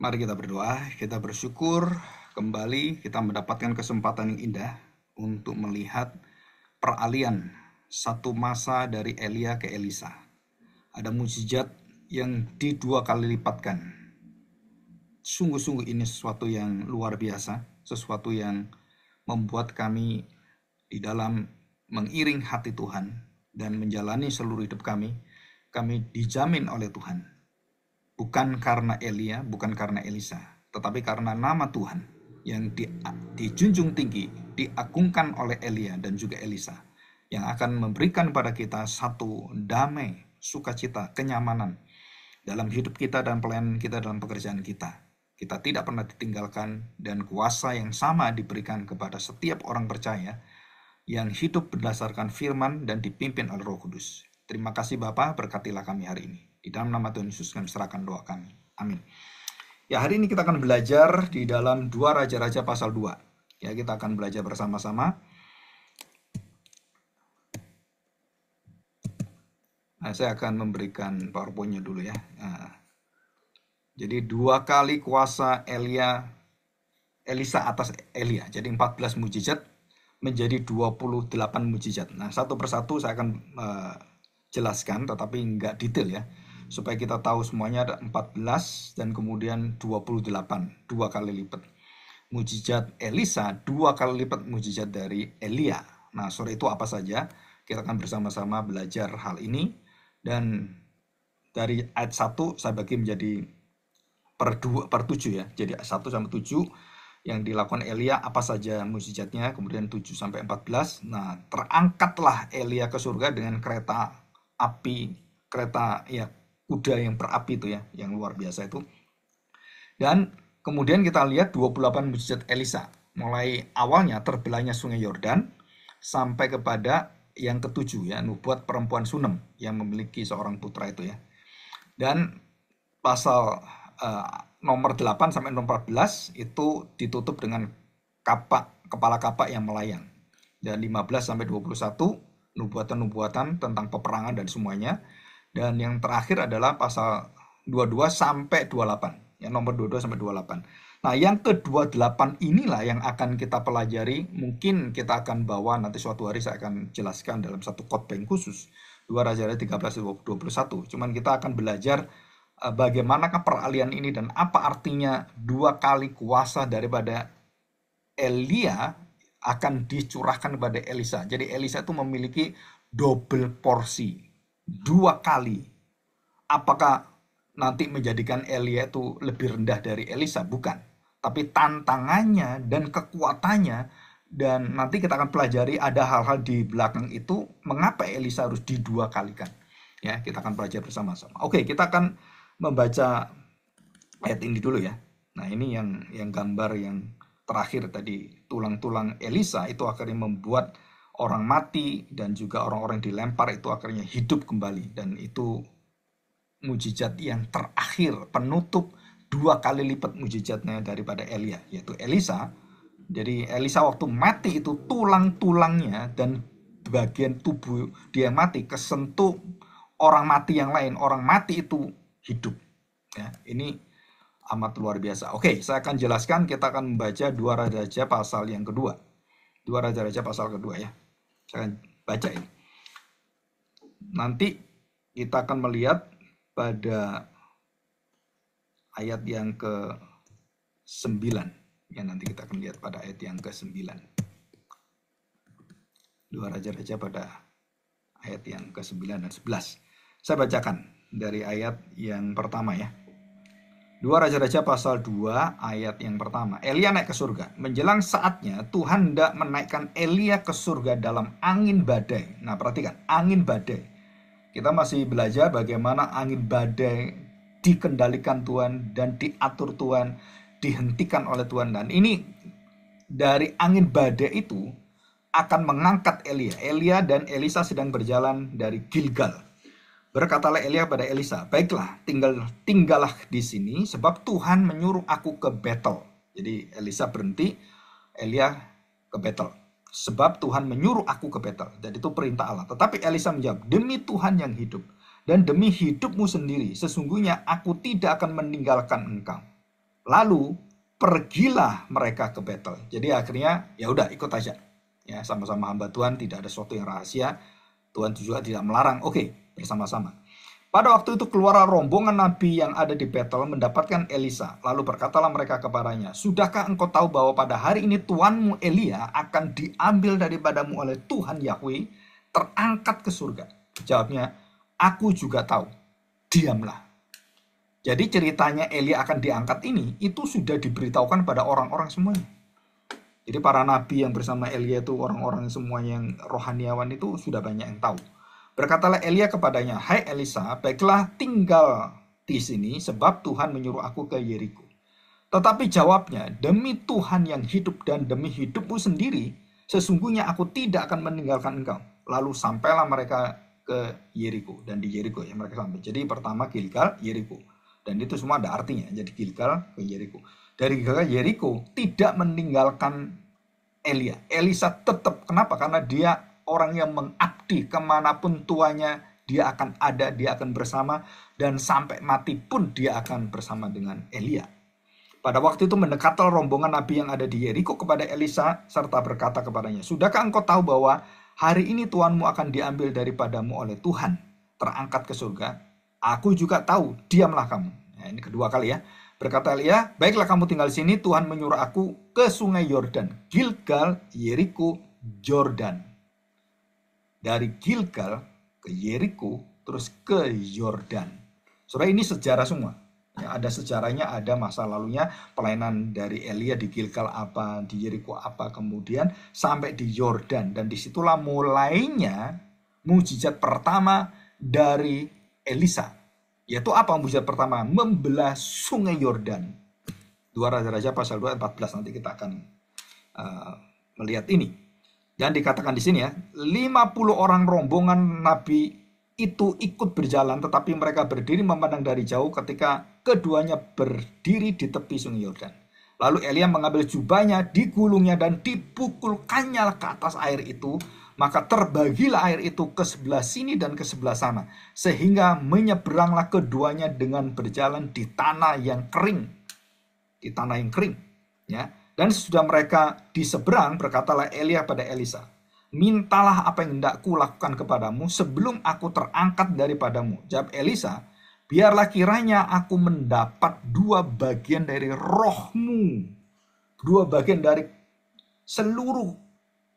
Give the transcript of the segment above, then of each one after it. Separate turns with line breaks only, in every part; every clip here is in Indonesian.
Mari kita berdoa, kita bersyukur kembali kita mendapatkan kesempatan yang indah untuk melihat peralihan satu masa dari Elia ke Elisa. Ada mukjizat yang didua kali lipatkan. Sungguh-sungguh ini sesuatu yang luar biasa, sesuatu yang membuat kami di dalam mengiring hati Tuhan dan menjalani seluruh hidup kami dijamin oleh Tuhan. Bukan karena Elia, bukan karena Elisa, tetapi karena nama Tuhan yang dijunjung tinggi, diagungkan oleh Elia dan juga Elisa, yang akan memberikan pada kita satu damai, sukacita, kenyamanan dalam hidup kita dan pelayanan kita dalam pekerjaan kita. Kita tidak pernah ditinggalkan dan kuasa yang sama diberikan kepada setiap orang percaya yang hidup berdasarkan firman dan dipimpin oleh Roh Kudus. Terima kasih Bapa, berkatilah kami hari ini. Di dalam nama Tuhan Yesus kami serahkan doa kami. Amin. Ya, hari ini kita akan belajar di dalam 2 Raja-Raja pasal 2. Ya, kita akan belajar bersama-sama. Nah, saya akan memberikan PowerPoint-nya dulu ya. Nah, jadi 2 kali kuasa Elisa atas Elia. Jadi 14 mukjizat menjadi 28 mukjizat. Nah, satu persatu saya akan jelaskan, tetapi nggak detail ya, supaya kita tahu semuanya. Ada 14 dan kemudian 28, 2 kali lipat. Mukjizat Elisa 2 kali lipat mukjizat dari Elia. Nah, sore itu apa saja? Kita akan bersama-sama belajar hal ini. Dan dari ayat 1 saya bagi menjadi per 7 ya. Jadi 1 sampai 7 yang dilakukan Elia apa saja mukjizatnya, kemudian 7 sampai 14. Nah, terangkatlah Elia ke surga dengan kereta api, kereta ya kuda yang berapi itu ya, yang luar biasa itu. Dan kemudian kita lihat 28 mukjizat Elisa. Mulai awalnya terbelahnya sungai Yordan sampai kepada yang ketujuh ya, nubuat perempuan Sunem yang memiliki seorang putra itu ya. Dan pasal nomor 8 sampai nomor 14 itu ditutup dengan kepala kapak yang melayang. Dan 15 sampai 21 nubuatan-nubuatan tentang peperangan dan semuanya. Dan yang terakhir adalah pasal 22 sampai 28. Ya, nomor 22 sampai 28. Nah, yang ke-28 inilah yang akan kita pelajari. Mungkin kita akan bawa nanti suatu hari, saya akan jelaskan dalam satu khotbah khusus. 2 Raja-Raja 13-21. Cuman kita akan belajar bagaimanakah peralihan ini dan apa artinya 2 kali kuasa daripada Elia akan dicurahkan kepada Elisa. Jadi Elisa itu memiliki double porsi, 2 kali. Apakah nanti menjadikan Elia itu lebih rendah dari Elisa? Bukan. Tapi tantangannya dan kekuatannya, dan nanti kita akan pelajari ada hal-hal di belakang itu mengapa Elisa harus didua kalikan. Ya, kita akan pelajari bersama-sama. Oke, kita akan membaca ayat ini dulu ya. Nah, ini yang gambar yang terakhir tadi, tulang-tulang Elisa itu akhirnya membuat orang mati dan juga orang-orang dilempar itu akhirnya hidup kembali. Dan itu mukjizat yang terakhir, penutup 2 kali lipat mukjizatnya daripada Elia, yaitu Elisa. Jadi Elisa waktu mati itu tulang-tulangnya dan bagian tubuh dia mati kesentuh orang mati yang lain. Orang mati itu hidup. Ya, ini amat luar biasa. Oke, saya akan jelaskan. Kita akan membaca 2 Raja-Raja pasal yang kedua. 2 Raja-Raja pasal kedua ya. Saya akan baca ini. Nanti kita akan melihat pada ayat yang ke-9. Ya, nanti kita akan lihat pada ayat yang ke-9. 2 Raja-Raja pada ayat yang ke-9 dan 11. Saya bacakan dari ayat yang pertama ya. 2 Raja-Raja pasal 2 ayat yang pertama. Elia naik ke surga. Menjelang saatnya Tuhan hendak menaikkan Elia ke surga dalam angin badai. Nah, perhatikan, angin badai. Kita masih belajar bagaimana angin badai dikendalikan Tuhan dan diatur Tuhan, dihentikan oleh Tuhan. Dan ini dari angin badai itu akan mengangkat Elia. Elia dan Elisa sedang berjalan dari Gilgal. Berkatalah Elia pada Elisa, baiklah, tinggallah di sini, sebab Tuhan menyuruh aku ke Betel. Jadi Elisa berhenti, Elia ke Betel. Sebab Tuhan menyuruh aku ke Betel. Dan itu perintah Allah. Tetapi Elisa menjawab, demi Tuhan yang hidup, dan demi hidupmu sendiri, sesungguhnya aku tidak akan meninggalkan engkau. Lalu pergilah mereka ke Betel. Jadi akhirnya ya udah ikut aja. Ya, sama-sama hamba Tuhan, tidak ada sesuatu yang rahasia. Tuhan juga tidak melarang. Oke, bersama-sama. Pada waktu itu keluarlah rombongan nabi yang ada di Betel mendapatkan Elisa. Lalu berkatalah mereka kepadanya, "Sudahkah engkau tahu bahwa pada hari ini tuanmu Elia akan diambil daripadamu oleh Tuhan Yahweh, terangkat ke surga?" Jawabnya, "Aku juga tahu." Diamlah. Jadi ceritanya Elia akan diangkat ini, itu sudah diberitahukan pada orang-orang semuanya. Jadi para nabi yang bersama Elia itu, orang-orang semua yang rohaniawan itu sudah banyak yang tahu. Berkatalah Elia kepadanya, "Hai Elisa, baiklah tinggal di sini sebab Tuhan menyuruh aku ke Yeriko." Tetapi jawabnya, "Demi Tuhan yang hidup dan demi hidupmu sendiri, sesungguhnya aku tidak akan meninggalkan engkau." Lalu sampailah mereka ke Yeriko, dan di Yeriko ya mereka sampai. Jadi pertama Gilgal, Yeriko. Dan itu semua ada artinya. Jadi Gilgal ke Yeriko. Dari Gilgal ke Yeriko tidak meninggalkan Elia. Elisa tetap. Kenapa? Karena dia orang yang mengabdi kemanapun tuanya, dia akan ada, dia akan bersama, dan sampai mati pun dia akan bersama dengan Elia. Pada waktu itu mendekatlah rombongan nabi yang ada di Yeriko kepada Elisa serta berkata kepadanya, "Sudahkah engkau tahu bahwa hari ini tuanmu akan diambil daripadamu oleh Tuhan, terangkat ke surga?" "Aku juga tahu, diamlah kamu." Nah, ini kedua kali ya. Berkata Elia, "Baiklah kamu tinggal di sini, Tuhan menyuruh aku ke sungai Yordan." Gilgal, Yeriko, Yordan. Dari Gilgal ke Yeriko, terus ke Yordan. Saudara, ini sejarah semua. Ya, ada sejarahnya, ada masa lalunya, pelayanan dari Elia di Gilgal apa, di Yeriko apa, kemudian sampai di Yordan. Dan disitulah mulainya mujizat pertama dari Elisa. Yaitu apa mujizat pertama? Membelah sungai Yordan. 2 Raja-Raja pasal 2 ayat 14, nanti kita akan melihat ini. Dan dikatakan di sini ya, 50 orang rombongan nabi itu ikut berjalan, tetapi mereka berdiri memandang dari jauh ketika keduanya berdiri di tepi sungai Yordan. Lalu Elia mengambil jubahnya, digulungnya dan dipukulkannya ke atas air itu, maka terbagilah air itu ke sebelah sini dan ke sebelah sana, sehingga menyeberanglah keduanya dengan berjalan di tanah yang kering. Di tanah yang kering, ya. Dan sesudah mereka di seberang, berkatalah Elia pada Elisa, "Mintalah apa yang hendak kulakukan kepadamu sebelum aku terangkat daripadamu." Jawab Elisa, "Biarlah kiranya aku mendapat 2 bagian dari rohmu, 2 bagian dari seluruh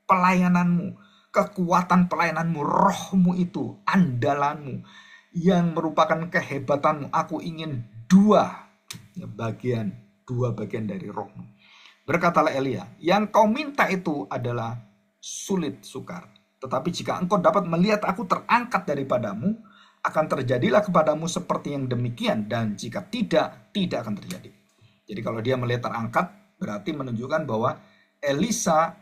pelayananmu, kekuatan pelayananmu, rohmu itu, andalanmu, yang merupakan kehebatanmu. Aku ingin 2 bagian dari rohmu." Berkatalah Elia, "Yang kau minta itu adalah sulit sukar. Tetapi jika engkau dapat melihat aku terangkat daripadamu, akan terjadilah kepadamu seperti yang demikian. Dan jika tidak, tidak akan terjadi." Jadi kalau dia melihat terangkat, berarti menunjukkan bahwa Elisa,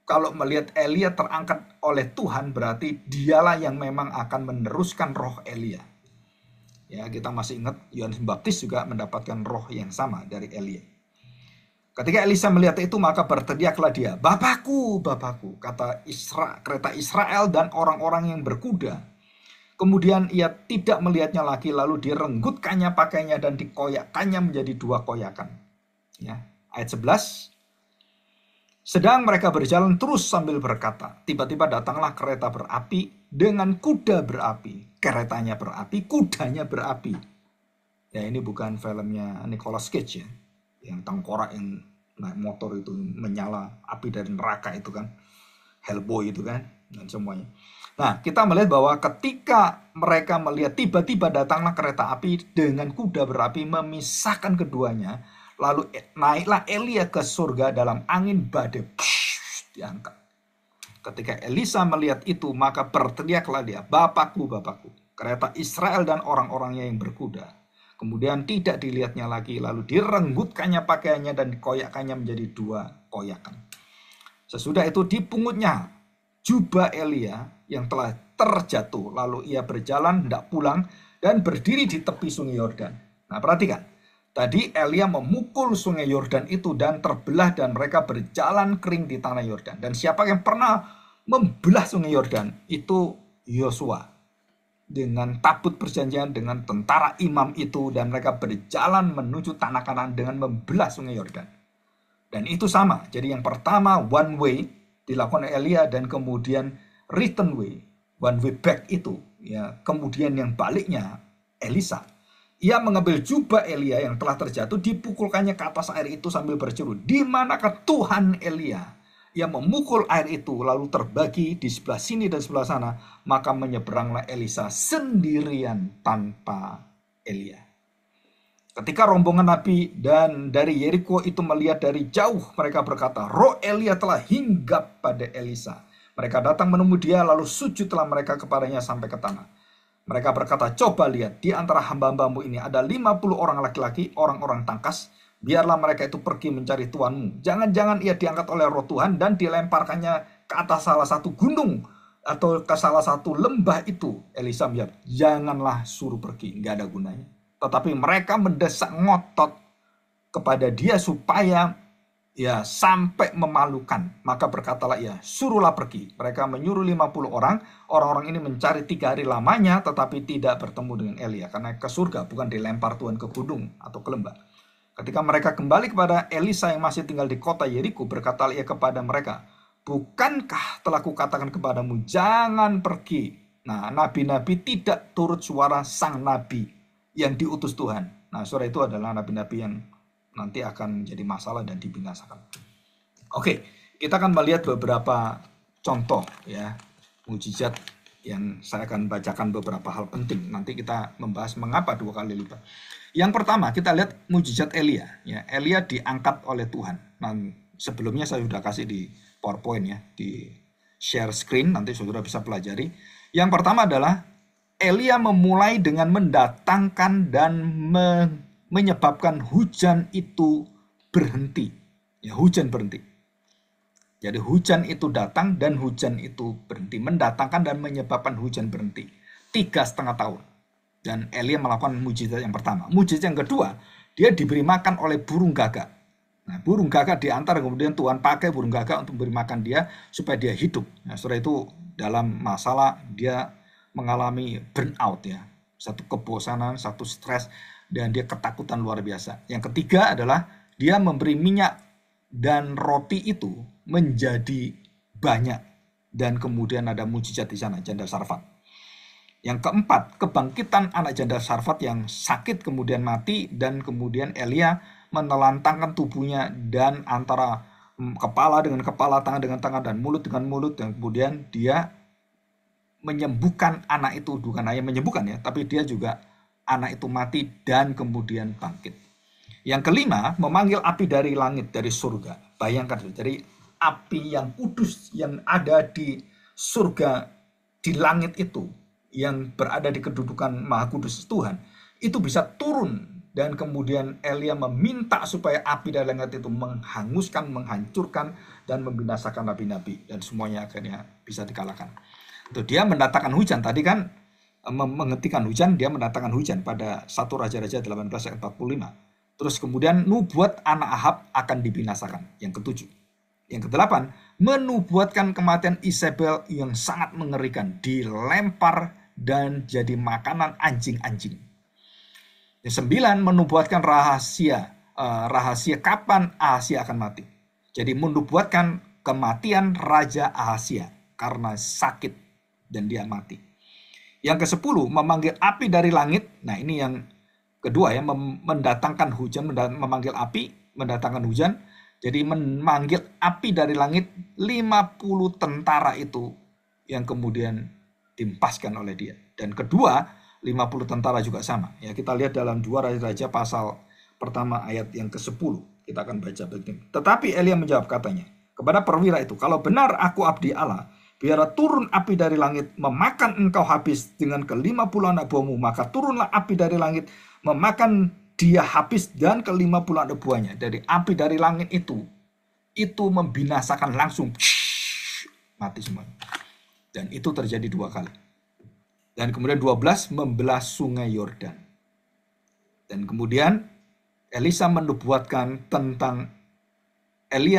kalau melihat Elia terangkat oleh Tuhan, berarti dialah yang memang akan meneruskan roh Elia. Ya, kita masih ingat Yohanes Pembaptis juga mendapatkan roh yang sama dari Elia. Ketika Elisa melihat itu, maka berteriaklah dia, "Bapakku, Bapakku," kata kereta Israel dan orang-orang yang berkuda. Kemudian ia tidak melihatnya lagi, lalu direnggutkannya pakaiannya dan dikoyakkannya menjadi 2 koyakan. Ya, ayat 11. Sedang mereka berjalan terus sambil berkata, tiba-tiba datanglah kereta berapi dengan kuda berapi. Keretanya berapi, kudanya berapi. Ya, ini bukan filmnya Nicolas Cage ya, yang tengkorak yang naik motor itu menyala api dari neraka itu kan, Hellboy itu kan, dan semuanya. Nah, kita melihat bahwa ketika mereka melihat tiba-tiba datanglah kereta api dengan kuda berapi memisahkan keduanya, lalu naiklah Elia ke surga dalam angin badai, diangkat. Ketika Elisa melihat itu, maka berteriaklah dia, "Bapakku, Bapakku." Kereta Israel dan orang-orangnya yang berkuda. Kemudian tidak dilihatnya lagi, lalu direnggutkannya pakaiannya dan dikoyakkannya menjadi 2 koyakan. Sesudah itu dipungutnya jubah Elia yang telah terjatuh, lalu ia berjalan hendak pulang dan berdiri di tepi sungai Yordan. Nah, perhatikan, tadi Elia memukul sungai Yordan itu dan terbelah dan mereka berjalan kering di tanah Yordan. Dan siapa yang pernah membelah sungai Yordan? Itu Yosua. dengan tabut perjanjian, dengan tentara imam itu, dan mereka berjalan menuju tanah Kanaan dengan membelah sungai Yordan. Dan itu sama. Jadi yang pertama one way dilakukan Elia, dan kemudian return way, one way back itu, ya. Kemudian yang baliknya Elisa. Ia mengambil jubah Elia yang telah terjatuh, dipukulkannya ke atas air itu sambil berseru, "Di manakah Tuhan Elia?" Ia memukul air itu lalu terbagi di sebelah sini dan sebelah sana, maka menyeberanglah Elisa sendirian tanpa Elia. Ketika rombongan Nabi dan dari Yeriko itu melihat dari jauh, mereka berkata, "Roh Elia telah hinggap pada Elisa." Mereka datang menemui dia, lalu sujudlah mereka kepadanya sampai ke tanah. Mereka berkata, "Coba lihat, di antara hamba-hambamu ini ada 50 orang laki-laki, orang-orang tangkas. Biarlah mereka itu pergi mencari tuanmu. Jangan-jangan ia diangkat oleh roh Tuhan dan dilemparkannya ke atas salah satu gunung atau ke salah satu lembah itu." Elisa menjawab, "Janganlah suruh pergi, nggak ada gunanya." Tetapi mereka mendesak ngotot kepada dia supaya ya sampai memalukan. Maka berkatalah ia, "Suruhlah pergi." Mereka menyuruh 50 orang. Orang-orang ini mencari 3 hari lamanya, tetapi tidak bertemu dengan Elia. Karena ke surga, bukan dilempar Tuhan ke gunung atau ke lembah. Ketika mereka kembali kepada Elisa yang masih tinggal di kota Yeriko, berkatalah ia kepada mereka, "Bukankah telah kukatakan kepadamu, jangan pergi?" Nah, nabi-nabi tidak turut suara sang nabi yang diutus Tuhan. Nah, suara itu adalah nabi-nabi yang nanti akan menjadi masalah dan dibinasakan. Oke, kita akan melihat beberapa contoh ya mujizat yang saya akan bacakan beberapa hal penting. Nanti kita membahas mengapa 2 kali lipat. Yang pertama kita lihat mujizat Elia. Ya, Elia diangkat oleh Tuhan. Nah, sebelumnya saya sudah kasih di PowerPoint ya, di share screen, nanti saudara bisa pelajari. Yang pertama adalah Elia memulai dengan mendatangkan dan menyebabkan hujan itu berhenti. Ya, hujan berhenti. Jadi hujan itu datang dan hujan itu berhenti. Mendatangkan dan menyebabkan hujan berhenti. 3,5 tahun. Dan Elia melakukan mujizat yang pertama. Mujizat yang kedua, dia diberi makan oleh burung gagak. Nah, burung gagak diantar, kemudian Tuhan pakai burung gagak untuk memberi makan dia supaya dia hidup. Nah, setelah itu dalam masalah dia mengalami burnout ya. Satu kebosanan, satu stres, dan dia ketakutan luar biasa. Yang ketiga adalah dia memberi minyak dan roti itu menjadi banyak, dan kemudian ada mujizat di sana, janda Sarfat. Yang keempat, kebangkitan anak janda Sarfat yang sakit kemudian mati, dan kemudian Elia menelantangkan tubuhnya, dan antara kepala dengan kepala, tangan dengan tangan, dan mulut dengan mulut, dan kemudian dia menyembuhkan anak itu. Bukan hanya menyembuhkan ya, tapi dia juga anak itu mati dan kemudian bangkit. Yang kelima, memanggil api dari langit, dari surga. Bayangkan, dari api yang kudus yang ada di surga, di langit itu, yang berada di kedudukan Maha Kudus Tuhan, itu bisa turun. Dan kemudian Elia meminta supaya api dari langit itu menghanguskan, menghancurkan, dan membinasakan nabi-nabi. Dan semuanya akhirnya bisa dikalahkan. Itu dia mendatangkan hujan. Tadi kan menghentikan hujan, dia mendatangkan hujan pada 1 Raja-Raja 18 ayat 45. Terus kemudian nubuat anak Ahab akan dibinasakan. Yang ketujuh. Yang kedelapan, menubuatkan kematian Isabel yang sangat mengerikan, dilempar dan jadi makanan anjing-anjing. Yang sembilan, menubuatkan rahasia kapan Ahazia akan mati. Jadi menubuatkan kematian Raja Ahazia karena sakit dan dia mati. Yang ke-10, memanggil api dari langit. Nah, ini yang kedua ya, mendatangkan hujan, memanggil api, mendatangkan hujan. Jadi memanggil api dari langit, 50 tentara itu yang kemudian diempaskan oleh dia. Dan kedua, 50 tentara juga sama. Ya, kita lihat dalam 2 Raja-Raja pasal pertama ayat yang ke-10. Kita akan baca begini. Tetapi Elia menjawab katanya kepada perwira itu, "Kalau benar aku abdi Allah, biarlah turun api dari langit memakan engkau habis dengan ke-50 anak buahmu. Maka turunlah api dari langit memakan dia habis dan ke-50 anak buahnya." Dari api dari langit itu membinasakan langsung, mati semua. Dan itu terjadi 2 kali. Dan kemudian 12, membelah sungai Yordan. Dan kemudian Elia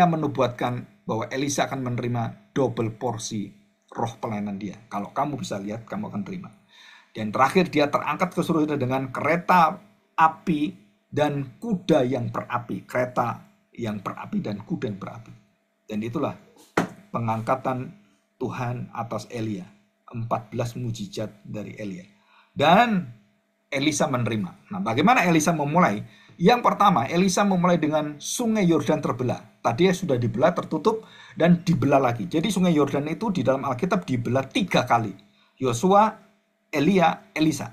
menubuatkan bahwa Elisa akan menerima double porsi roh pelayanan dia. Kalau kamu bisa lihat, kamu akan terima. Dan terakhir dia terangkat ke surga dengan kereta api dan kuda yang berapi. Kereta yang berapi dan kuda yang berapi. Dan itulah pengangkatan Tuhan atas Elia. 14 mujizat dari Elia. Dan Elisa menerima. Nah, bagaimana Elisa memulai? Yang pertama, Elisa memulai dengan sungai Yordan terbelah. Tadi sudah dibelah, tertutup, dan dibelah lagi. Jadi sungai Yordan itu di dalam Alkitab dibelah 3 kali. Yosua, Elia, Elisa.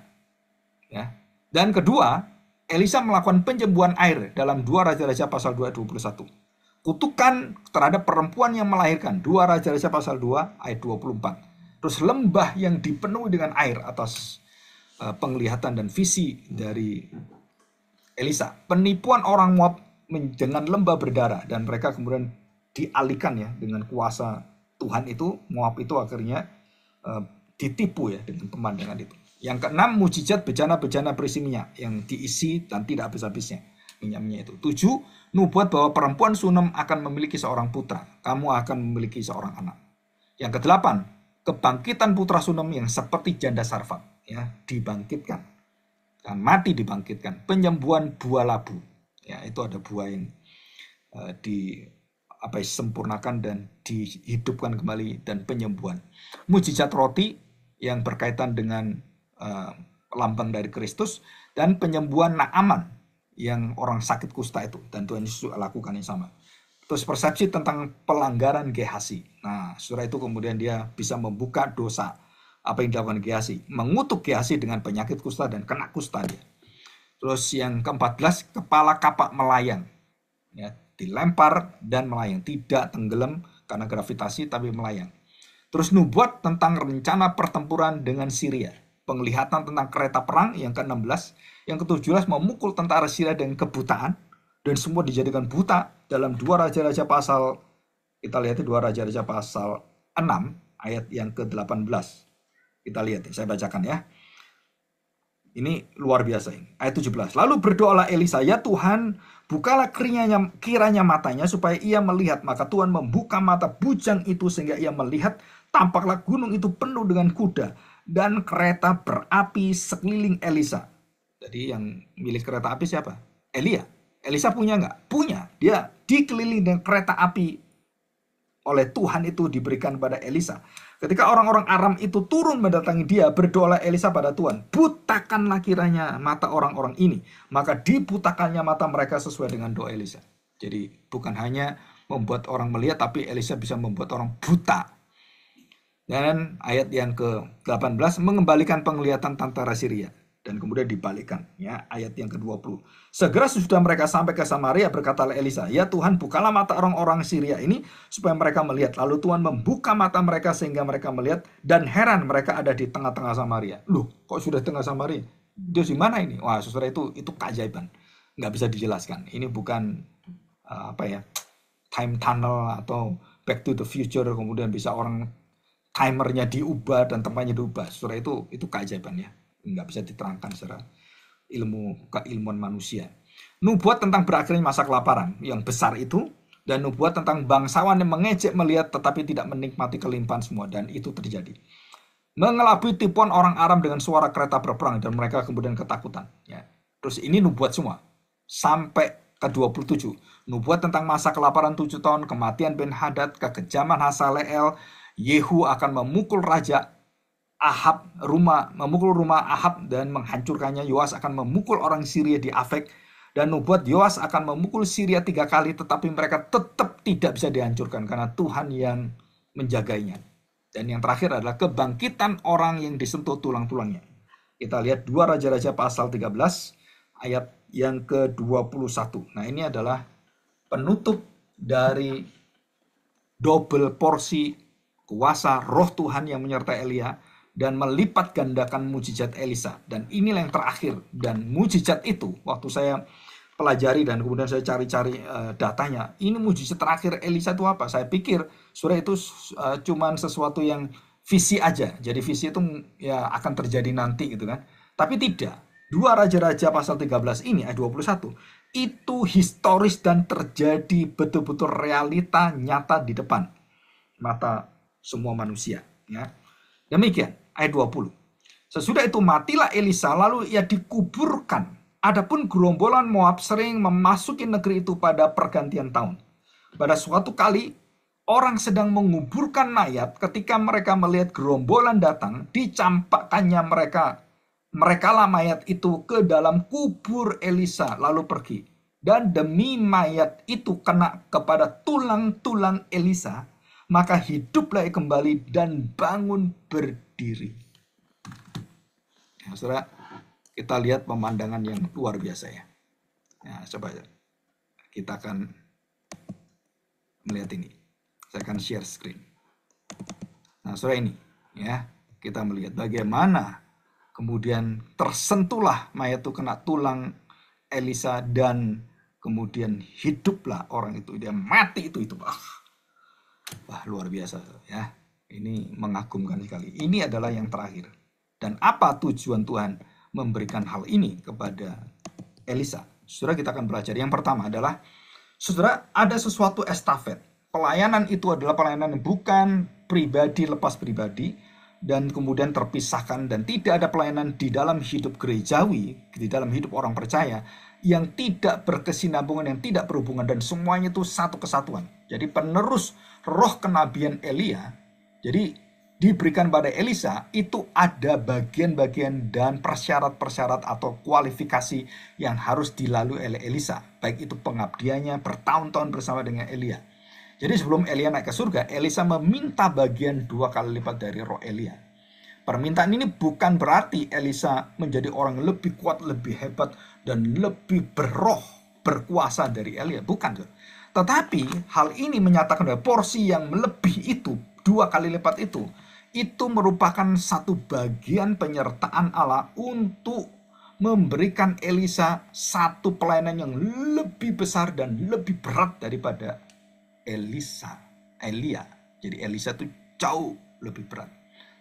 Ya. Dan kedua, Elisa melakukan penyembuhan air dalam 2 Raja-Raja pasal 2 ayat 21. Kutukan terhadap perempuan yang melahirkan, 2 Raja-Raja pasal 2 ayat 24. Terus lembah yang dipenuhi dengan air atas penglihatan dan visi dari Elisa. Penipuan orang Moab dengan lembah berdarah, dan mereka kemudian dialihkan ya dengan kuasa Tuhan itu. Moab itu akhirnya ditipu ya dengan pemandangan itu. Yang keenam, mujizat bejana-bejana berisi minyak yang diisi dan tidak habis-habisnya minyak-minyak itu. 7, nubuat bahwa perempuan Sunem akan memiliki seorang putra. Kamu akan memiliki seorang anak. Yang kedelapan, kebangkitan putra Sunem yang seperti janda Sarfat ya, dibangkitkan. Dan mati dibangkitkan. Penyembuhan buah labu. Ya, itu ada buah yang disempurnakan dan dihidupkan kembali, dan penyembuhan. Mujizat roti yang berkaitan dengan lambang dari Kristus, dan penyembuhan Naaman yang orang sakit kusta itu, dan Tuhan Yesus lakukan yang sama. Terus persepsi tentang pelanggaran Gehazi. Nah, surah itu kemudian dia bisa membuka dosa apa yang dilakukan Gehazi, mengutuk Gehazi dengan penyakit kusta dan kena kusta dia. Terus yang ke-14, kepala kapak melayang ya, dilempar dan melayang, tidak tenggelam karena gravitasi tapi melayang. Terus nubuat tentang rencana pertempuran dengan Syria, penglihatan tentang kereta perang yang ke-16, yang ke-17 memukul tentara Syria dengan kebutaan, dan semua dijadikan buta dalam 2 Raja-Raja pasal, kita lihat 2 Raja-Raja pasal 6 ayat yang ke-18. Kita lihat, saya bacakan ya. Ini luar biasa ini. Ayat 17. Lalu berdoalah Elisa, ya Tuhan, bukalah kiranya matanya supaya ia melihat. Maka Tuhan membuka mata bujang itu sehingga ia melihat. Tampaklah gunung itu penuh dengan kuda dan kereta berapi sekeliling Elisa. Jadi yang milik kereta api siapa? Elia. Elisa punya nggak? Punya. Dia dikelilingi dengan kereta api oleh Tuhan, itu diberikan pada Elisa. Ketika orang-orang Aram itu turun mendatangi dia, berdoalah Elisa pada Tuhan, butakanlah kiranya mata orang-orang ini. Maka dibutakannya mata mereka sesuai dengan doa Elisa. Jadi bukan hanya membuat orang melihat, tapi Elisa bisa membuat orang buta. Dan ayat yang ke-18, mengembalikan penglihatan tentara Syria. Dan kemudian dibalikkan ya, ayat yang ke-20. Segera sesudah mereka sampai ke Samaria, berkatalah Elisa, ya Tuhan, bukalah mata orang-orang Syria ini supaya mereka melihat. Lalu Tuhan membuka mata mereka sehingga mereka melihat, dan heran mereka ada di tengah-tengah Samaria. Loh, kok sudah tengah Samaria? Dia di mana ini? Wah, saudara, itu keajaiban. Nggak bisa dijelaskan. Ini bukan time tunnel atau back to the future, kemudian bisa orang timernya diubah dan tempatnya diubah. Saudara, itu keajaiban ya. Nggak bisa diterangkan secara keilmuan manusia. Nubuat tentang berakhirnya masa kelaparan yang besar itu, dan nubuat tentang bangsawan yang mengejek melihat tetapi tidak menikmati kelimpahan semua, dan itu terjadi. Mengelabui tipuan orang Aram dengan suara kereta berperang, dan mereka kemudian ketakutan ya. Terus ini nubuat semua sampai ke-27. Nubuat tentang masa kelaparan 7 tahun, kematian Ben-Hadad, kekejaman Hazael, Yehu akan memukul raja Ahab, memukul rumah Ahab dan menghancurkannya. Yoas akan memukul orang Syria di Afek, dan nubuat Yoas akan memukul Syria 3 kali, tetapi mereka tetap tidak bisa dihancurkan karena Tuhan yang menjaganya. Dan yang terakhir adalah kebangkitan orang yang disentuh tulang-tulangnya. Kita lihat 2 Raja-Raja pasal 13 ayat yang ke-21. Nah, ini adalah penutup dari double porsi kuasa roh Tuhan yang menyertai Elia dan melipat gandakan mujizat Elisa. Dan inilah yang terakhir. Dan mujizat itu, waktu saya pelajari dan kemudian saya cari-cari datanya, ini mujizat terakhir Elisa itu apa? Saya pikir surah itu cuman sesuatu yang visi aja. Jadi visi itu ya akan terjadi nanti gitu kan. Tapi tidak. 2 Raja-Raja pasal 13 ini ayat 21 itu historis dan terjadi betul-betul realita nyata di depan mata semua manusia ya. Demikian ayat 20. Sesudah itu matilah Elisa, lalu ia dikuburkan. Adapun gerombolan Moab sering memasuki negeri itu pada pergantian tahun. Pada suatu kali, orang sedang menguburkan mayat. Ketika mereka melihat gerombolan datang, dicampakkannya merekalah mayat itu ke dalam kubur Elisa, lalu pergi. Dan demi mayat itu kena kepada tulang-tulang Elisa, maka hiduplah ia kembali dan bangun berdiri. Ya, saudara, kita lihat pemandangan yang luar biasa ya. Ya, coba kita akan melihat ini. Saya akan share screen. Nah, saudara, ini ya, kita melihat bagaimana kemudian tersentuhlah mayat itu kena tulang Elisa dan kemudian hiduplah orang itu. Dia mati itu. Wah, luar biasa ya. Ini mengagumkan sekali. Ini adalah yang terakhir. Dan apa tujuan Tuhan memberikan hal ini kepada Elisa? Saudara, kita akan belajar. Yang pertama adalah, saudara, ada sesuatu estafet. Pelayanan itu adalah pelayanan yang bukan pribadi lepas pribadi dan kemudian terpisahkan, dan tidak ada pelayanan di dalam hidup gerejawi, di dalam hidup orang percaya yang tidak berkesinambungan, yang tidak berhubungan, dan semuanya itu satu kesatuan. Jadi penerus roh kenabian Elia, jadi diberikan pada Elisa, itu ada bagian-bagian dan persyarat-persyarat atau kualifikasi yang harus dilalui oleh Elisa. Baik itu pengabdiannya bertahun-tahun bersama dengan Elia. Jadi sebelum Elia naik ke surga, Elisa meminta bagian 2 kali lipat dari roh Elia. Permintaan ini bukan berarti Elisa menjadi orang lebih kuat, lebih hebat, dan lebih berroh, berkuasa dari Elia. Bukan. Tetapi hal ini menyatakan bahwa porsi yang melebihi itu, 2 kali lipat itu merupakan satu bagian penyertaan Allah untuk memberikan Elisa satu pelayanan yang lebih besar dan lebih berat daripada Elia. Jadi Elisa itu jauh lebih berat.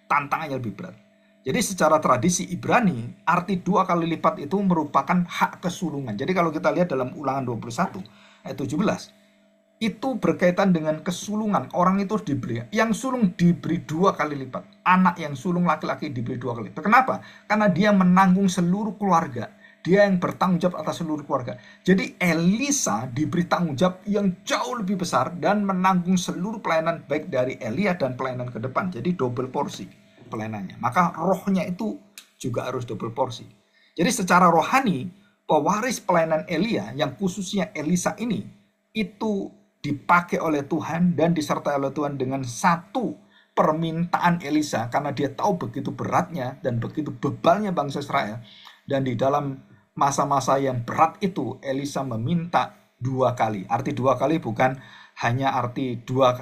Tantangannya lebih berat. Jadi secara tradisi Ibrani, arti 2 kali lipat itu merupakan hak kesulungan. Jadi kalau kita lihat dalam Ulangan 21 ayat 17, itu berkaitan dengan kesulungan. Orang itu diberi, yang sulung diberi 2 kali lipat. Anak yang sulung laki-laki diberi 2 kali lipat. Kenapa? Karena dia menanggung seluruh keluarga. Dia yang bertanggung jawab atas seluruh keluarga. Jadi Elisa diberi tanggung jawab yang jauh lebih besar dan menanggung seluruh pelayanan baik dari Elia dan pelayanan ke depan. Jadi double porsi pelayanannya. Maka rohnya itu juga harus double porsi. Jadi secara rohani, pewaris pelayanan Elia yang khususnya Elisa ini, itu dipakai oleh Tuhan dan disertai oleh Tuhan dengan satu permintaan Elisa, karena dia tahu begitu beratnya dan begitu bebalnya bangsa Israel. Dan di dalam masa-masa yang berat itu, Elisa meminta 2 kali. Arti 2 kali bukan hanya arti dua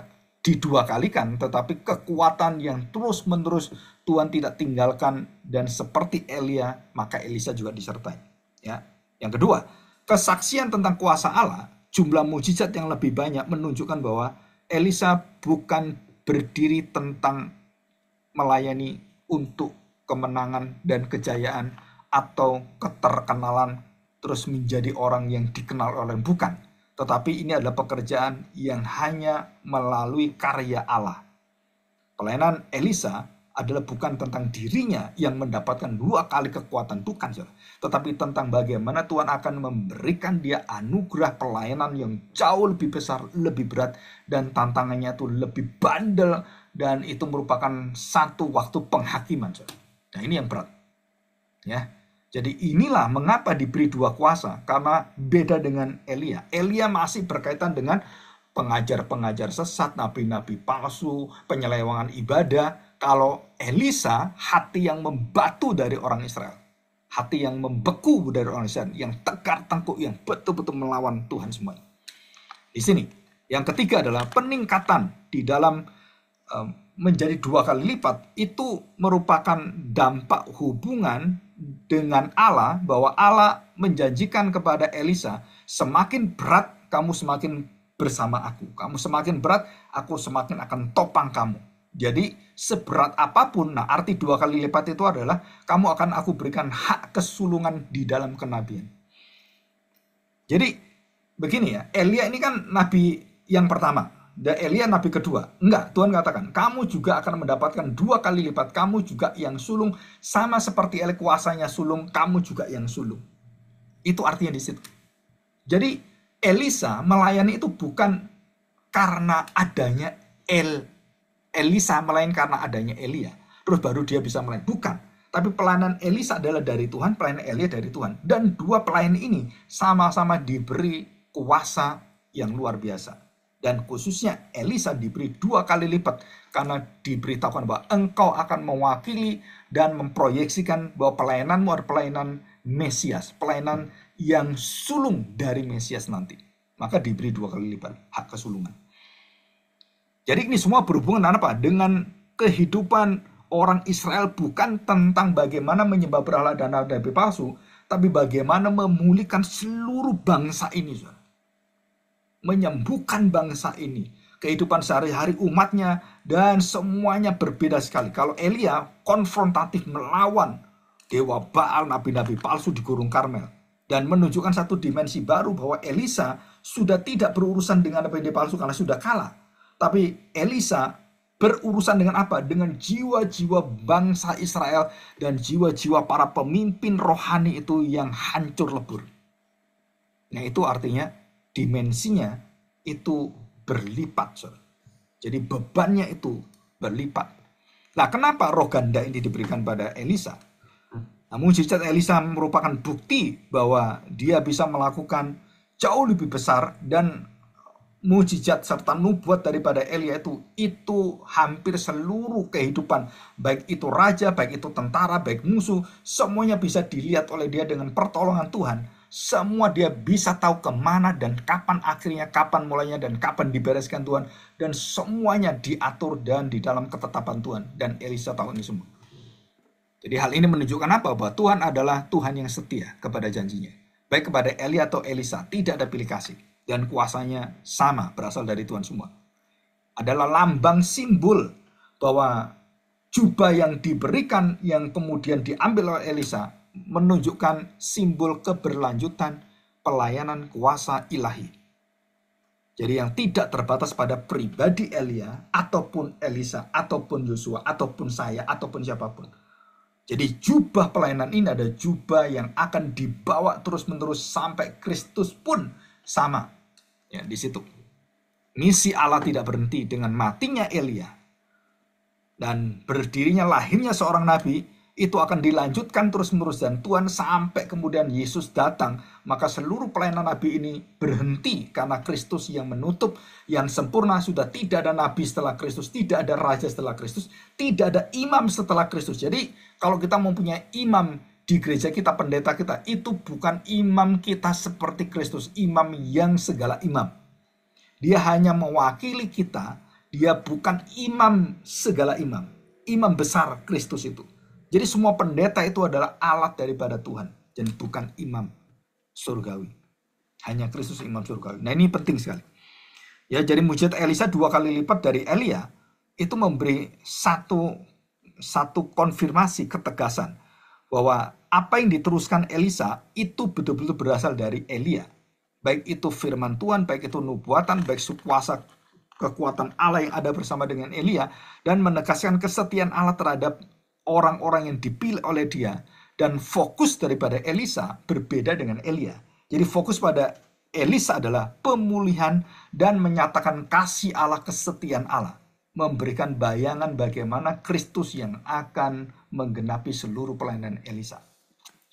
kalikan, tetapi kekuatan yang terus-menerus Tuhan tidak tinggalkan, dan seperti Elia, maka Elisa juga disertai. Ya. Yang kedua, kesaksian tentang kuasa Allah, jumlah mujizat yang lebih banyak menunjukkan bahwa Elisa bukan berdiri tentang melayani untuk kemenangan dan kejayaan atau keterkenalan terus menjadi orang yang dikenal oleh, bukan. Tetapi ini adalah pekerjaan yang hanya melalui karya Allah. Pelayanan Elisa adalah bukan tentang dirinya yang mendapatkan 2 kali kekuatan, bukan, tetapi tentang bagaimana Tuhan akan memberikan dia anugerah pelayanan yang jauh lebih besar, lebih berat, dan tantangannya itu lebih bandel, dan itu merupakan satu waktu penghakiman. Nah, ini yang berat. Ya. Jadi inilah mengapa diberi 2 kuasa, karena beda dengan Elia. Elia masih berkaitan dengan pengajar-pengajar sesat, nabi-nabi palsu, penyelewengan ibadah. Kalau Elisa, hati yang membatu dari orang Israel. Hati yang membeku dari orang Israel. Yang tegar tengkuk, yang betul-betul melawan Tuhan semuanya. Di sini, yang ketiga adalah peningkatan di dalam menjadi 2 kali lipat. Itu merupakan dampak hubungan dengan Allah, bahwa Allah menjanjikan kepada Elisa, semakin berat kamu semakin bersama aku. Kamu semakin berat, aku semakin akan topang kamu. Jadi seberat apapun, nah arti 2 kali lipat itu adalah kamu akan aku berikan hak kesulungan di dalam kenabian. Jadi begini ya, Elia ini kan nabi yang pertama dan Elia nabi kedua. Enggak, Tuhan katakan, kamu juga akan mendapatkan 2 kali lipat. Kamu juga yang sulung, sama seperti Elia kuasanya sulung, kamu juga yang sulung. Itu artinya di situ. Jadi Elisa melayani itu bukan karena adanya Elisa, melainkan karena adanya Elia. Terus baru dia bisa melayani. Bukan. Tapi pelayanan Elisa adalah dari Tuhan, pelayanan Elia dari Tuhan. Dan dua pelayan ini sama-sama diberi kuasa yang luar biasa. Dan khususnya Elisa diberi 2 kali lipat. Karena diberitahukan bahwa engkau akan mewakili dan memproyeksikan bahwa pelayananmu adalah pelayanan Mesias. Pelayanan yang sulung dari Mesias nanti. Maka diberi 2 kali lipat hak kesulungan. Jadi ini semua berhubungan dengan apa? Dengan kehidupan orang Israel, bukan tentang bagaimana menyembah berhala dan nabi palsu, tapi bagaimana memulihkan seluruh bangsa ini, saudara. Menyembuhkan bangsa ini, kehidupan sehari-hari umatnya, dan semuanya berbeda sekali. Kalau Elia konfrontatif melawan dewa Baal, nabi-nabi palsu di Gunung Karmel, dan menunjukkan satu dimensi baru bahwa Elisa sudah tidak berurusan dengan nabi-nabi palsu karena sudah kalah. Tapi Elisa berurusan dengan apa? Dengan jiwa-jiwa bangsa Israel dan jiwa-jiwa para pemimpin rohani itu yang hancur lebur. Nah, itu artinya dimensinya itu berlipat, saudara. Jadi bebannya itu berlipat. Nah, kenapa roh ganda ini diberikan pada Elisa? Nah, mujizat Elisa merupakan bukti bahwa dia bisa melakukan jauh lebih besar, dan mujizat serta nubuat daripada Elia itu hampir seluruh kehidupan, baik itu raja, baik itu tentara, baik musuh, semuanya bisa dilihat oleh dia dengan pertolongan Tuhan. Semua dia bisa tahu kemana dan kapan akhirnya, kapan mulainya, dan kapan dibereskan Tuhan. Dan semuanya diatur dan di dalam ketetapan Tuhan. Dan Elisa tahu ini semua. Jadi hal ini menunjukkan apa? Bahwa Tuhan adalah Tuhan yang setia kepada janjinya. Baik kepada Elia atau Elisa, tidak ada pilih kasih. Dan kuasanya sama, berasal dari Tuhan semua. Adalah lambang simbol bahwa jubah yang diberikan, yang kemudian diambil oleh Elisa, menunjukkan simbol keberlanjutan pelayanan kuasa ilahi. Jadi yang tidak terbatas pada pribadi Elia, ataupun Elisa, ataupun Yosua, ataupun saya, ataupun siapapun. Jadi jubah pelayanan ini ada jubah yang akan dibawa terus-menerus sampai Kristus pun sama. Ya, di situ. Misi Allah tidak berhenti dengan matinya Elia dan berdirinya lahirnya seorang nabi. Itu akan dilanjutkan terus-menerus, dan Tuhan sampai kemudian Yesus datang, maka seluruh pelayanan nabi ini berhenti karena Kristus yang menutup, yang sempurna. Sudah tidak ada nabi setelah Kristus, tidak ada raja setelah Kristus, tidak ada imam setelah Kristus. Jadi kalau kita mempunyai imam di gereja kita, pendeta kita, itu bukan imam kita seperti Kristus, imam yang segala imam. Dia hanya mewakili kita, dia bukan imam segala imam. Imam besar Kristus itu. Jadi semua pendeta itu adalah alat daripada Tuhan, dan bukan imam surgawi. Hanya Kristus imam surgawi. Nah, ini penting sekali. Ya, jadi mujizat Elisa 2 kali lipat dari Elia itu memberi satu konfirmasi, ketegasan bahwa apa yang diteruskan Elisa itu betul-betul berasal dari Elia. Baik itu firman Tuhan, baik itu nubuatan, baik kuasa kekuatan Allah yang ada bersama dengan Elia, dan menegaskan kesetiaan Allah terhadap orang-orang yang dipilih oleh dia. Dan fokus daripada Elisa berbeda dengan Elia. Jadi fokus pada Elisa adalah pemulihan dan menyatakan kasih Allah, kesetiaan Allah, memberikan bayangan bagaimana Kristus yang akan menggenapi seluruh pelayanan Elisa.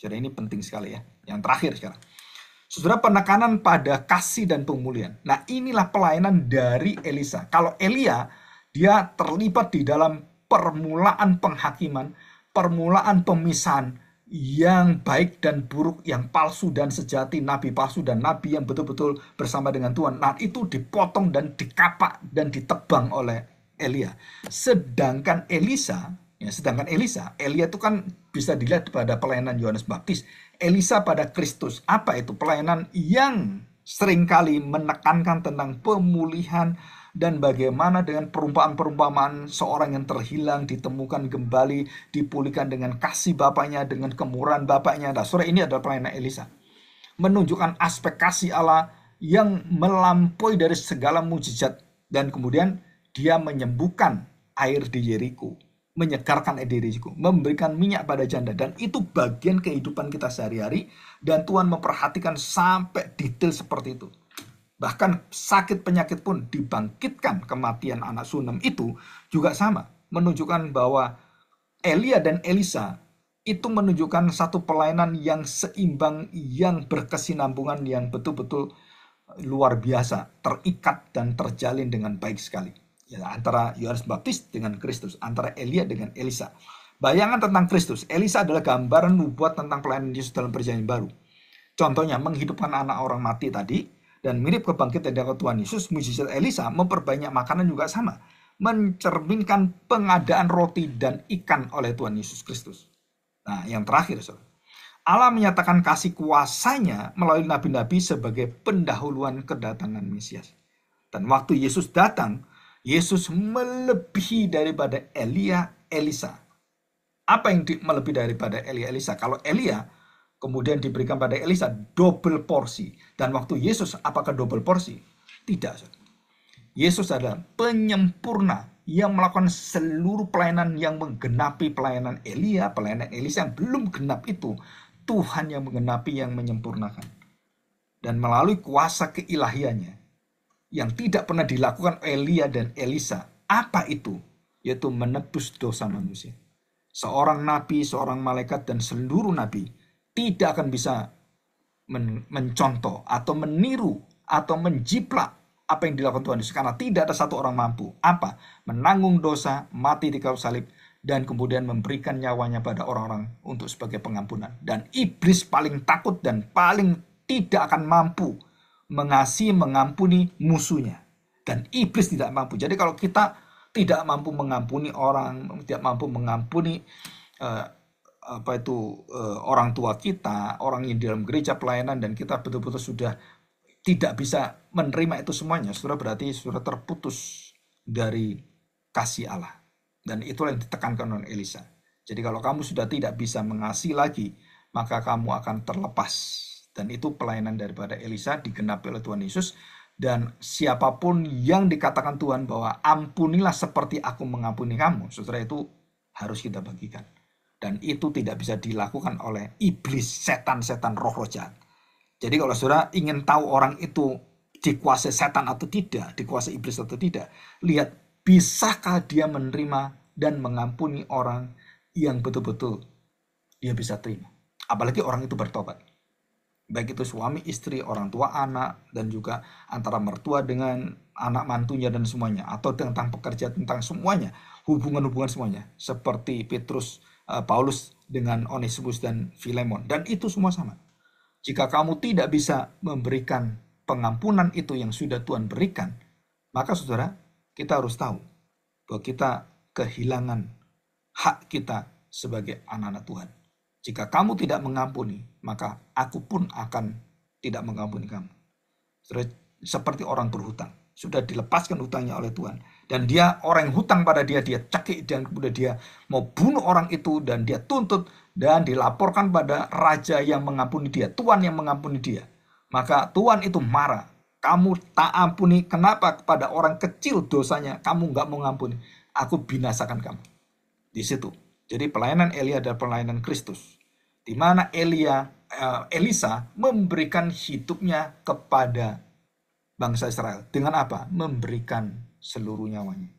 Jadi ini penting sekali ya. Yang terakhir sekarang, saudara, penekanan pada kasih dan pemulihan. Nah, inilah pelayanan dari Elisa. Kalau Elia, dia terlibat di dalam permulaan penghakiman, permulaan pemisahan yang baik dan buruk, yang palsu dan sejati, nabi palsu dan nabi yang betul-betul bersama dengan Tuhan. Nah, itu dipotong dan dikapak dan ditebang oleh Elia. Sedangkan Elisa, Elia itu kan bisa dilihat pada pelayanan Yohanes Baptis. Elisa pada Kristus. Apa itu? Pelayanan yang seringkali menekankan tentang pemulihan, dan bagaimana dengan perumpamaan-perumpamaan seorang yang terhilang ditemukan kembali, dipulihkan dengan kasih Bapaknya, dengan kemurahan Bapaknya. Nah, saudara, ini adalah pelayanan Elisa. Menunjukkan aspek kasih Allah yang melampaui dari segala mujizat Dan kemudian dia menyembuhkan air di Yeriko, menyegarkan air di Yeriko, memberikan minyak pada janda. Dan itu bagian kehidupan kita sehari-hari. Dan Tuhan memperhatikan sampai detail seperti itu. Bahkan sakit penyakit pun dibangkitkan. Kematian anak Sunem itu juga sama. Menunjukkan bahwa Elia dan Elisa itu menunjukkan satu pelayanan yang seimbang, yang berkesinambungan, yang betul-betul luar biasa, terikat dan terjalin dengan baik sekali. Ya, antara Yohanes Baptis dengan Kristus, antara Elia dengan Elisa. Bayangan tentang Kristus, Elisa adalah gambaran nubuat tentang pelayanan Yesus dalam perjanjian baru. Contohnya menghidupkan anak orang mati tadi, dan mirip kebangkitan dari Tuhan Yesus. Mujizat Elisa memperbanyak makanan juga sama, mencerminkan pengadaan roti dan ikan oleh Tuhan Yesus Kristus. Nah, yang terakhir, saudara, Allah menyatakan kasih kuasanya melalui nabi-nabi sebagai pendahuluan kedatangan Mesias. Dan waktu Yesus datang, Yesus melebihi daripada Elia, Elisa. Apa yang melebihi daripada Elia, Elisa? Kalau Elia kemudian diberikan pada Elisa double porsi. Dan waktu Yesus, apakah double porsi? Tidak. Yesus adalah penyempurna yang melakukan seluruh pelayanan yang menggenapi pelayanan Elia, pelayanan Elisa yang belum genap itu. Tuhan yang menggenapi, yang menyempurnakan. Dan melalui kuasa keilahiannya yang tidak pernah dilakukan Elia dan Elisa. Apa itu? Yaitu menebus dosa manusia. Seorang nabi, seorang malaikat, dan seluruh nabi tidak akan bisa mencontoh atau meniru atau menjiplak apa yang dilakukan Tuhan Yesus. Karena tidak ada satu orang mampu. Apa? Menanggung dosa, mati di kayu salib, dan kemudian memberikan nyawanya pada orang-orang untuk sebagai pengampunan. Dan iblis paling takut dan paling tidak akan mampu mengasihi, mengampuni musuhnya. Dan iblis tidak mampu. Jadi kalau kita tidak mampu mengampuni orang, tidak mampu mengampuni orang tua kita, orang yang di dalam gereja pelayanan, dan kita betul-betul sudah tidak bisa menerima itu semuanya, saudara, berarti saudara terputus dari kasih Allah. Dan itulah yang ditekankan oleh Elisa. Jadi kalau kamu sudah tidak bisa mengasihi lagi, maka kamu akan terlepas. Dan itu pelayanan daripada Elisa digenapi oleh Tuhan Yesus. Dan siapapun yang dikatakan Tuhan bahwa ampunilah seperti aku mengampuni kamu, saudara, itu harus kita bagikan. Dan itu tidak bisa dilakukan oleh iblis, setan-setan, roh-roh jahat. Jadi kalau saudara ingin tahu orang itu dikuasai setan atau tidak, dikuasai iblis atau tidak, lihat bisakah dia menerima dan mengampuni orang yang betul-betul dia bisa terima. Apalagi orang itu bertobat. Baik itu suami, istri, orang tua, anak, dan juga antara mertua dengan anak mantunya dan semuanya. Atau tentang pekerja, tentang semuanya. Hubungan-hubungan semuanya. Seperti Paulus dengan Onesimus dan Filemon. Dan itu semua sama. Jika kamu tidak bisa memberikan pengampunan itu yang sudah Tuhan berikan, maka saudara, kita harus tahu bahwa kita kehilangan hak kita sebagai anak-anak Tuhan. Jika kamu tidak mengampuni, maka aku pun akan tidak mengampuni kamu. Saudara, seperti orang berhutang, sudah dilepaskan hutangnya oleh Tuhan, dan dia, orang yang hutang pada dia cekik, dan kemudian dia mau bunuh orang itu, dan dia tuntut dan dilaporkan pada raja yang mengampuni dia, Tuhan yang mengampuni dia. Maka Tuhan itu marah. Kamu tak ampuni, kenapa kepada orang kecil dosanya kamu nggak mau ngampuni? Aku binasakan kamu. Di situ. Jadi pelayanan Elia adalah pelayanan Kristus, di mana Elisa memberikan hidupnya kepada bangsa Israel. Dengan apa? Memberikan seluruh nyawanya.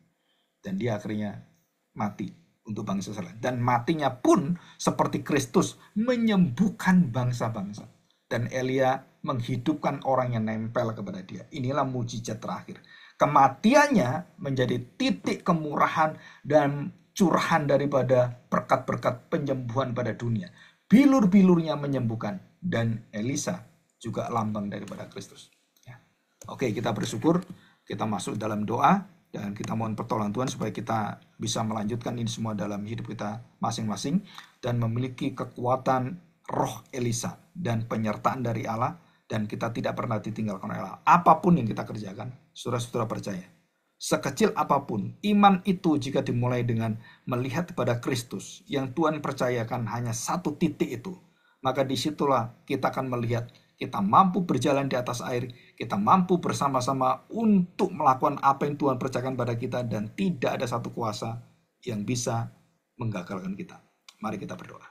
Dan dia akhirnya mati untuk bangsa Israel. Dan matinya pun seperti Kristus menyembuhkan bangsa-bangsa. Dan Elia menghidupkan orang yang nempel kepada dia. Inilah mujizat terakhir. Kematiannya menjadi titik kemurahan dan curahan daripada berkat-berkat penyembuhan pada dunia. Bilur-bilurnya menyembuhkan. Dan Elisa juga lambang daripada Kristus. Ya. Oke, kita bersyukur. Kita masuk dalam doa. Dan kita mohon pertolongan Tuhan supaya kita bisa melanjutkan ini semua dalam hidup kita masing-masing. Dan memiliki kekuatan roh Elisa. Dan penyertaan dari Allah. Dan kita tidak pernah ditinggalkan oleh Allah. Apapun yang kita kerjakan, saudara-saudara percaya. Sekecil apapun, iman itu jika dimulai dengan melihat kepada Kristus yang Tuhan percayakan hanya satu titik itu, maka disitulah kita akan melihat kita mampu berjalan di atas air, kita mampu bersama-sama untuk melakukan apa yang Tuhan percayakan pada kita, dan tidak ada satu kuasa yang bisa menggagalkan kita. Mari kita berdoa.